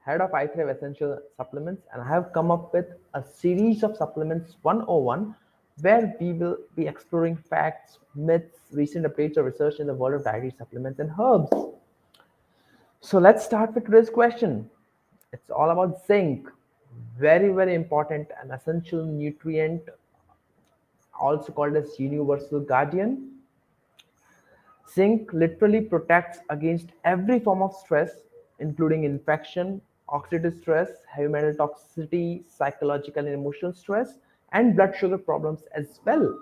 head of iThrive Essential Supplements, and I have come up with a series of supplements 101 where we will be exploring facts, myths, recent updates of research in the world of dietary supplements and herbs. So let's start with today's question. It's all about zinc, very, very important and essential nutrient, also called as universal guardian. Zinc literally protects against every form of stress, including infection, oxidative stress, heavy metal toxicity, psychological and emotional stress, and blood sugar problems as well.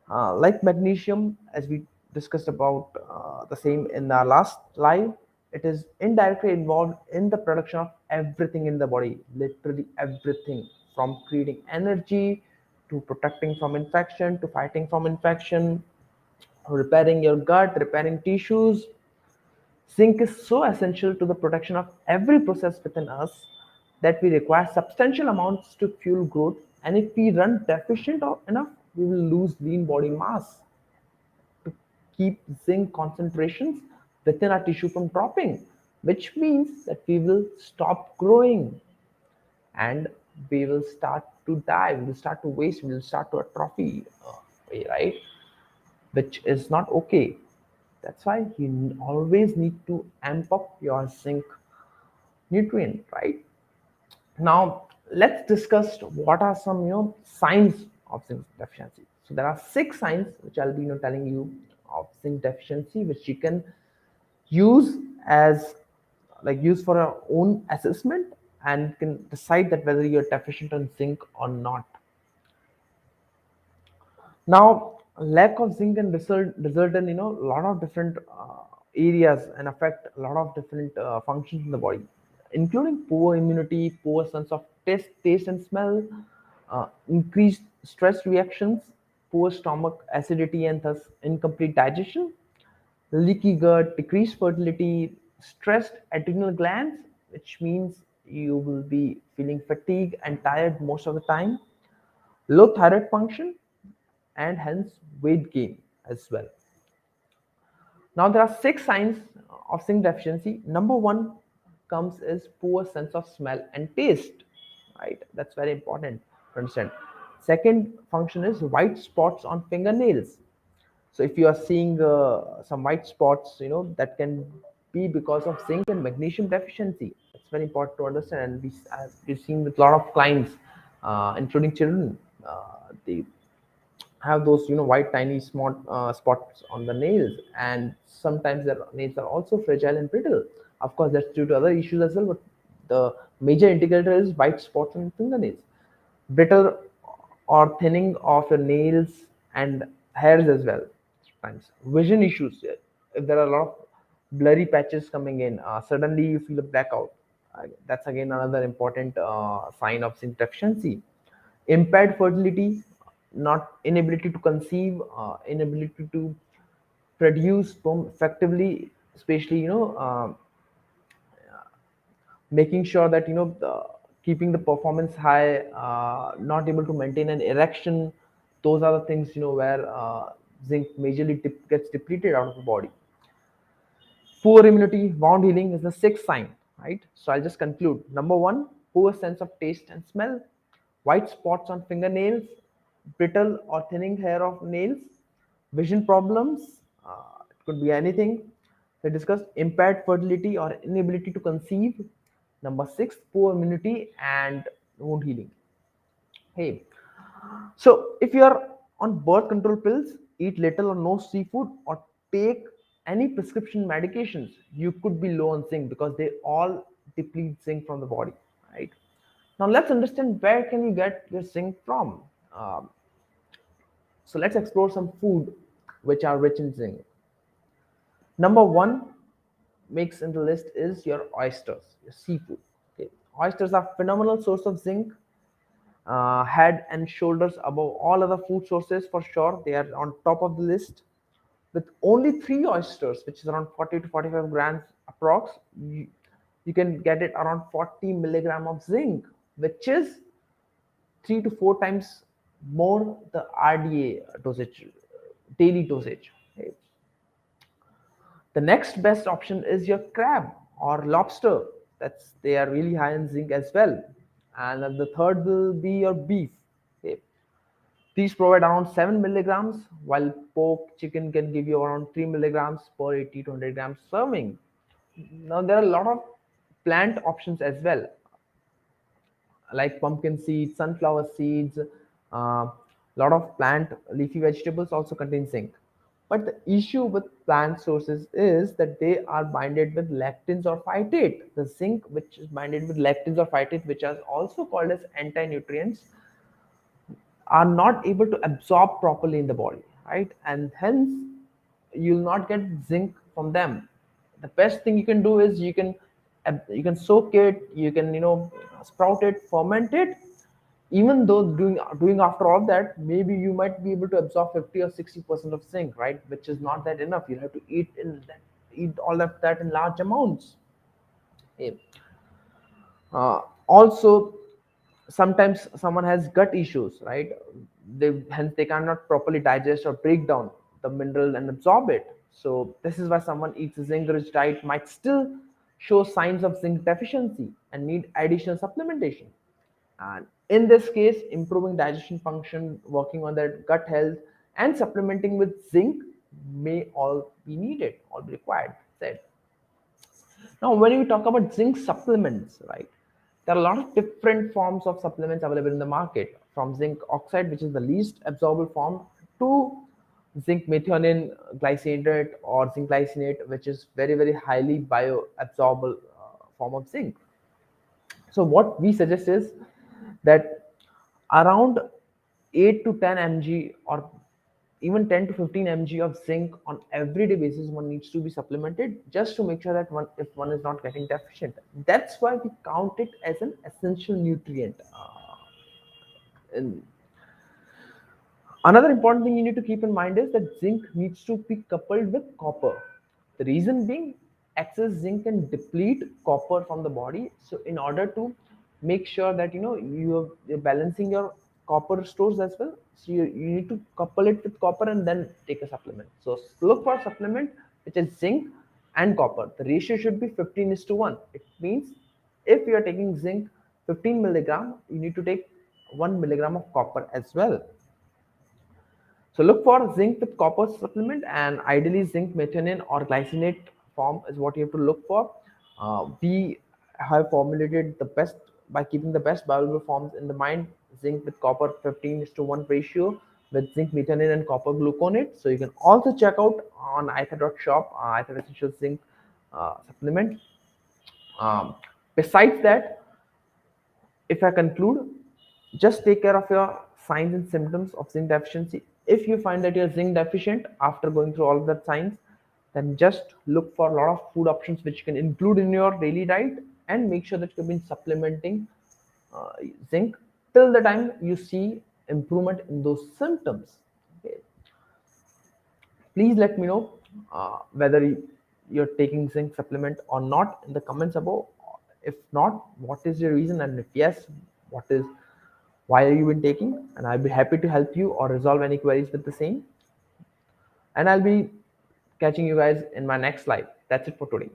Like magnesium, as we discussed about the same in our last live, it is indirectly involved in the production of everything in the body, literally everything from creating energy to protecting from infection to fighting from infection, repairing your gut, repairing tissues. Zinc is so essential to the protection of every process within us that we require substantial amounts to fuel growth. And if we run deficient enough, we will lose lean body mass to keep zinc concentrations within our tissue from dropping, which means that we will stop growing and we will start to die, we will start to waste, we will start to atrophy, right? Which is not okay. That's why you always need to amp up your zinc nutrient, right? Now let's discuss what are some signs of zinc deficiency. So there are 6 signs which I'll be telling you of zinc deficiency, which you can use as use for our own assessment and can decide that whether you're deficient in zinc or not. Now, lack of zinc can result in a lot of different areas and affect a lot of different functions in the body, including poor immunity, poor sense of taste and smell, increased stress reactions, poor stomach acidity and thus incomplete digestion, leaky gut, decreased fertility, stressed adrenal glands, which means you will be feeling fatigued and tired most of the time, low thyroid function, and hence weight gain as well. Now there are 6 signs of zinc deficiency. Number one comes is poor sense of smell and taste. Right, that's very important to understand. Second function is white spots on fingernails. So if you are seeing some white spots, that can be because of zinc and magnesium deficiency. It's very important to understand, and we've seen with a lot of clients, including children, they have those white tiny small spots on the nails, and sometimes their nails are also fragile and brittle. Of course that's due to other issues as well, but the major indicator is white spots on fingernails, brittle or thinning of your nails and hairs as well. Sometimes vision issues, if there are a lot of blurry patches coming in, suddenly you feel a blackout, that's again another important sign of zinc deficiency. Impaired fertility, not inability to conceive, inability to produce sperm effectively, especially making sure that keeping the performance high, not able to maintain an erection. Those are the things where zinc majorly gets depleted out of the body. Poor immunity, wound healing is the 6th sign, right? So I'll just conclude. Number one, poor sense of taste and smell, white spots on fingernails, brittle or thinning hair of nails, vision problems, it could be anything. We discussed impaired fertility or inability to conceive. Number six, poor immunity and wound healing. Hey, so if you are on birth control pills, eat little or no seafood, or take any prescription medications, you could be low on zinc because they all deplete zinc from the body, right? Now let's understand where can you get your zinc from. Um, so let's explore some food which are rich in zinc. Number one makes in the list is your oysters, your seafood. Okay. Oysters are phenomenal source of zinc, head and shoulders above all other food sources for sure. They are on top of the list. With only 3 oysters, which is around 40 to 45 grams approx, you can get it around 40 milligram of zinc, which is 3 to 4 times more the RDA dosage, daily dosage. Okay. The next best option is your crab or lobster. That's they are really high in zinc as well. And the third will be your beef. Okay. These provide around 7 milligrams, while pork, chicken can give you around 3 milligrams per 80 to 100 grams serving. Now there are a lot of plant options as well, like pumpkin seeds, sunflower seeds. A lot of plant leafy vegetables also contain zinc. But the issue with plant sources is that they are binded with lectins or phytate. The zinc, which is binded with lectins or phytate, which are also called as anti-nutrients, are not able to absorb properly in the body, right? And hence, you'll not get zinc from them. The best thing you can do is you can soak it, you can sprout it, ferment it. Even though doing after all that, maybe you might be able to absorb 50 or 60% of zinc, right? Which is not that enough. You have to eat all of that in large amounts. Yeah. Also, sometimes someone has gut issues, right? Hence they cannot properly digest or break down the mineral and absorb it. So this is why someone eats a zinc rich diet might still show signs of zinc deficiency and need additional supplementation. And in this case, improving digestion function, working on their gut health, and supplementing with zinc may all be needed, all be required. Said. Now, when we talk about zinc supplements, right, there are a lot of different forms of supplements available in the market, from zinc oxide, which is the least absorbable form, to zinc methionine glycinate or zinc glycinate, which is very, very highly bioabsorbable form of zinc. So what we suggest is that around 8 to 10 mg or even 10 to 15 mg of zinc on everyday basis one needs to be supplemented, just to make sure that if one is not getting deficient. That's why we count it as an essential nutrient. In Another important thing you need to keep in mind is that zinc needs to be coupled with copper. The reason being, excess zinc can deplete copper from the body. So, in order to make sure that you're balancing your copper stores as well, so you need to couple it with copper and then take a supplement. So, look for a supplement which is zinc and copper. The ratio should be 15 is to 1. It means if you are taking zinc 15 milligram, you need to take 1 milligram of copper as well. So look for zinc with copper supplement, and ideally zinc methionine or glycinate form is what you have to look for. We have formulated the best by keeping the best bioavailable forms in the mind. Zinc with copper 15 is to 1 ratio with zinc methionine and copper gluconate. So you can also check out on iThrive.shop, iThrive essential zinc supplement. Um, Besides that, if I conclude, just take care of your signs and symptoms of zinc deficiency. If you find that you're zinc deficient after going through all of that signs, then just look for a lot of food options which you can include in your daily diet, and make sure that you've been supplementing uh, zinc till the time you see improvement in those symptoms. Okay. Please let me know whether you're taking zinc supplement or not in the comments above. If not, what is your reason, and if yes, what is why are you been taking, and I'll be happy to help you or resolve any queries with the same. And I'll be catching you guys in my next live. That's it for today.